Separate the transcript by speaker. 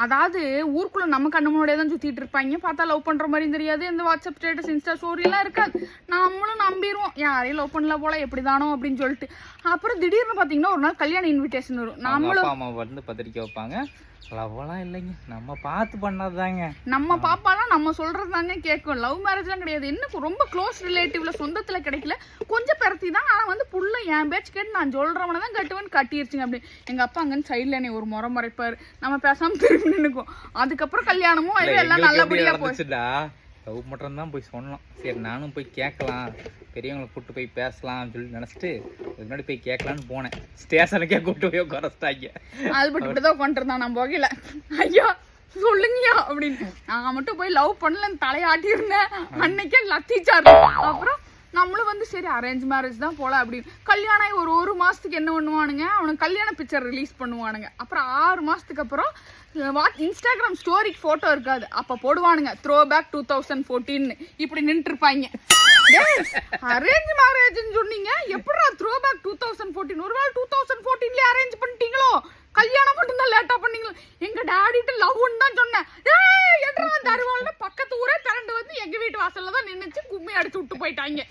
Speaker 1: அதாவது ஊருக்குள்ள நம்ம கண்ணு முன்னாடியே தான் சுத்திட்டு இருப்பாங்க. பார்த்தா லவ் பண்ற மாதிரியும் தெரியாது. இந்த வாட்ஸ்அப் ஸ்டேட்டஸ் இன்ஸ்டா ஸ்டோரி எல்லாம் இருக்காது. நம்மளும் நம்பிடுவோம் யாரையும் லவ் பண்ணல போல எப்படிதானோ அப்படின்னு சொல்லிட்டு. அப்புறம் திடீர்னு பாத்தீங்கன்னா ஒரு நாள் கல்யாண இன்விடேஷன் வரும். நம்மளும்
Speaker 2: வந்து பத்திரிக்கை வைப்பாங்க. லவ்லாம் இல்லைங்க, நம்ம பார்த்து பண்ணாதாங்க.
Speaker 1: நம்ம பாப்பாலாம் நம்ம சொல்றது தாங்க கேட்கும். லவ் மேரேஜ்லாம் கிடையாது. என்ன ரொம்ப க்ளோஸ் ரிலேட்டிவ்ல சொந்தத்துல கிடைக்கல, கொஞ்சம் பெருத்தி தான். ஆனா வந்து புள்ள என் பேச்சு கேட்டு நான் சொல்றவன தான் கட்டுவேன்னு கட்டிருச்சுங்க. அப்படி எங்க அப்பா அங்கன்னு சைட்ல என்னை ஒரு முறை முறைப்பாரு. நம்ம பேசாம திரும்பி நின்னுக்கும். அதுக்கப்புறம் கல்யாணமும் எல்லாம் நல்லபடியா போச்சுடா.
Speaker 2: லவ் மட்டும் தான் போய் சொன்னோம். சரி நானும் போய் கேட்கலாம், பெரியவங்களை கூப்பிட்டு போய் பேசலாம் சொல்லி நினச்சிட்டு முன்னாடி போய் கேட்கலான்னு போனேன். ஸ்டேஷனுக்கே கூப்பிட்டு போய் குறைச்சிட்டாங்க.
Speaker 1: ஆல்பர்ட் இப்படிதான் உட்காந்துருந்தான். நான் போகல. ஐயா சொல்லுங்கயா அப்படின்னு. நான் மட்டும் போய் லவ் பண்ணலன்னு தலையாட்டி இருந்தேன். அன்னைக்கே லத்திச்சாரு. அப்புறம் நம்மளும் வந்து சரி அரேஞ்ச் மேரேஜ் தான் போல அப்படின்னு. கல்யாணம் ஒரு மாசத்துக்கு என்ன பண்ணுவானுங்க, அவனுக்கு கல்யாண பிக்சர் ரிலீஸ் பண்ணுவானுங்க. அப்புறம் 6 மாசத்துக்கு அப்புறம் இன்ஸ்டாகிராம் ஸ்டோரிக்கு போட்டோ இருக்காது, அப்ப போடுவானுங்க த்ரோ பேக் 2014 இப்படி நின்று இருப்பாங்க. அரேஞ்ச் மேரேஜ்னு சொன்னீங்க, எப்படா த்ரோ பேக் 2014? ஒருவேளை 2014 அரேஞ்ச் பண்ணிட்டீங்களோ, கல்யாணம் மட்டும் தான் லேட்டா பண்ணீங்களோ? எங்க டாடிட்ட லவ்னு தான் சொன்னேன். தருவாள்னு பக்கத்து ஊரே திரண்டு வந்து எங்க வீட்டு வாசல்ல தான் நின்னுச்சு கும்மி அடிச்சு விட்டு போயிட்டாங்க.